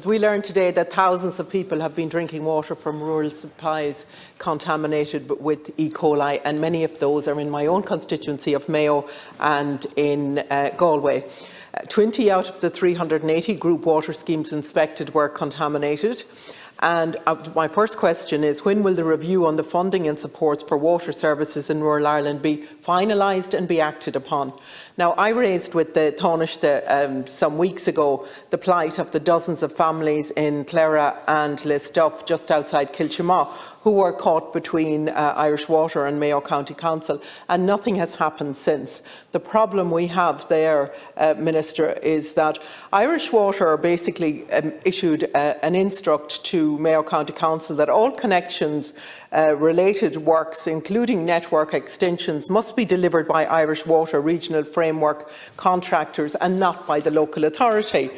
We learned today that thousands of people have been drinking water from rural supplies contaminated with E. coli, and many of those are in my own constituency of Mayo and in Galway. 20 out of the 380 group water schemes inspected were contaminated. And my first question is, when will the review on the funding and supports for water services in rural Ireland be finalised and be acted upon? Now, I raised with the Taoiseach some weeks ago the plight of the dozens of families in Clara and Listuff, just outside Kilchima, who were caught between Irish Water and Mayo County Council, and nothing has happened since. The problem we have there, Minister, is that Irish Water basically issued an instruct to Mayo County Council that all connections related works, including network extensions, must be delivered by Irish Water regional framework contractors and not by the local authority.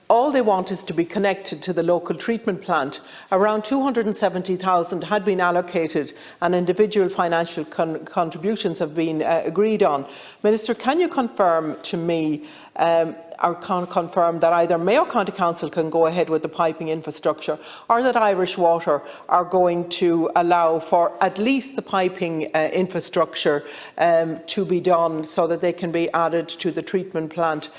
All they want is to be connected to the local treatment plant. Around 270,000 had been allocated and individual financial contributions have been agreed on. Minister, can you confirm to me or confirm that either Mayo County Council can go ahead with the piping infrastructure, or that Irish Water are going to allow for at least the piping infrastructure to be done, so that they can be added to the treatment plant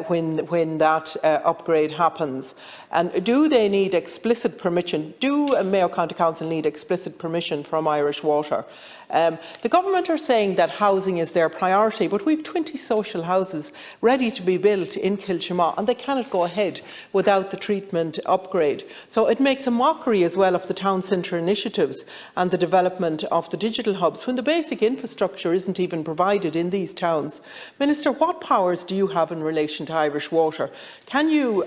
when that upgrade happens? And do they need explicit permission? Do Mayo County Council need explicit permission from Irish Water? The government are saying that housing is their priority, but we have 20 social houses ready to be built in Kilchima, and they cannot go ahead without the treatment upgrade. So it makes a mockery as well of the town centre initiatives and the development of the digital hubs when the basic infrastructure isn't even provided in these towns. Minister, what powers do you have in relation to Irish Water? Can you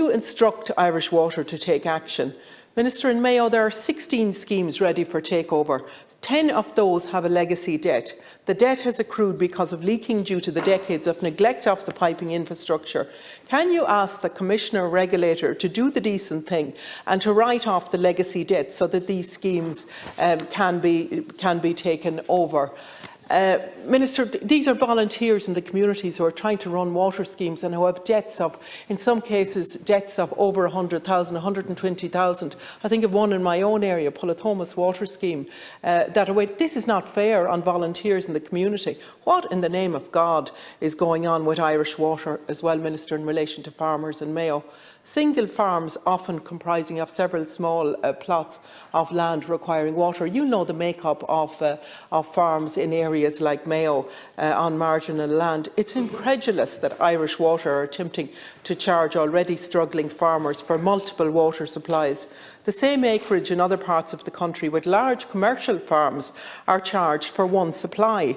instruct Irish Water to take action? Minister, in Mayo there are 16 schemes ready for takeover. 10 of those have a legacy debt. The debt has accrued because of leaking due to the decades of neglect of the piping infrastructure. Can you ask the Commissioner or Regulator to do the decent thing and to write off the legacy debt so that these schemes can be taken over? Minister, these are volunteers in the communities who are trying to run water schemes and who have debts of, in some cases, debts of over 100,000, 120,000. I think of one in my own area, Pullatomas Water Scheme, this is not fair on volunteers in the community. What in the name of God is going on with Irish Water as well, Minister, in relation to farmers in Mayo? Single farms, often comprising of several small plots of land requiring water. You know the make-up of farms in areas like Mayo on marginal land. It's incredulous that Irish Water are attempting to charge already struggling farmers for multiple water supplies. The same acreage in other parts of the country with large commercial farms are charged for one supply.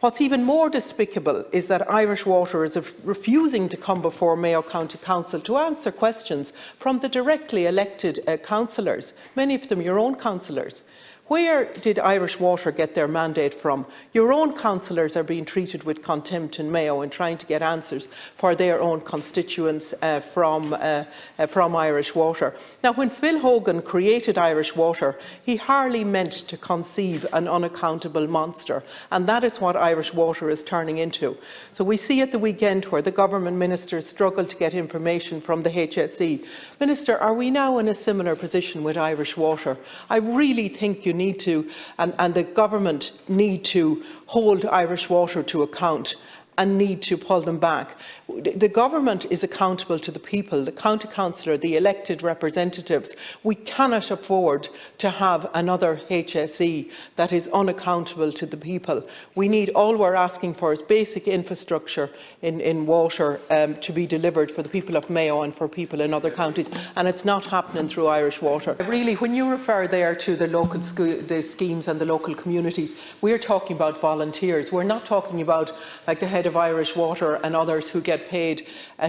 What's even more despicable is that Irish Water is refusing to come before Mayo County Council to answer questions from the directly elected councillors, many of them your own councillors. Where did Irish Water get their mandate from? Your own councillors are being treated with contempt in Mayo and trying to get answers for their own constituents from Irish Water. Now, when Phil Hogan created Irish Water, he hardly meant to conceive an unaccountable monster, and that is what Irish Water is turning into. So we see at the weekend where the government ministers struggle to get information from the HSE. Minister, are we now in a similar position with Irish Water? I really think you need to, and the government need to, hold Irish Water to account and need to pull them back. The government is accountable to the people, the county councillor, the elected representatives. We cannot afford to have another HSE that is unaccountable to the people. We need, all we're asking for is basic infrastructure in water to be delivered for the people of Mayo and for people in other counties, and it's not happening through Irish Water. Really, when you refer there to the local the schemes and the local communities, we're talking about volunteers. We're not talking about like the head of Irish Water and others who get paid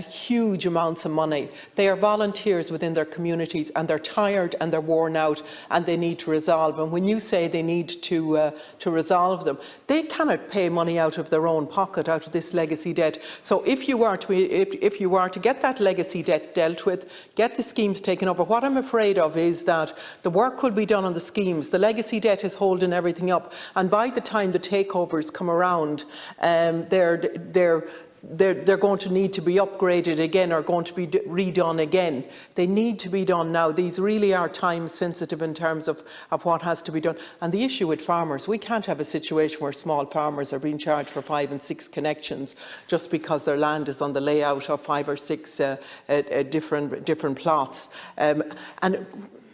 huge amounts of money. They are volunteers within their communities, and they're tired and they're worn out and they need to resolve. And when you say they need to resolve them, they cannot pay money out of their own pocket, out of this legacy debt. So if you were to get that legacy debt dealt with, get the schemes taken over, what I'm afraid of is that the work will be done on the schemes. The legacy debt is holding everything up, and by the time the takeovers come around, they're going to need to be upgraded again or going to be redone again. They need to be done now. These really are time sensitive in terms of what has to be done. And the issue with farmers, we can't have a situation where small farmers are being charged for 5 and 6 connections just because their land is on the layout of 5 or 6 different plots. And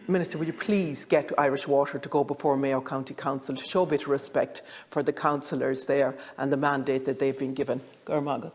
Minister, will you please get Irish Water to go before Mayo County Council to show a bit of respect for the councillors there and the mandate that they've been given? Gormaga.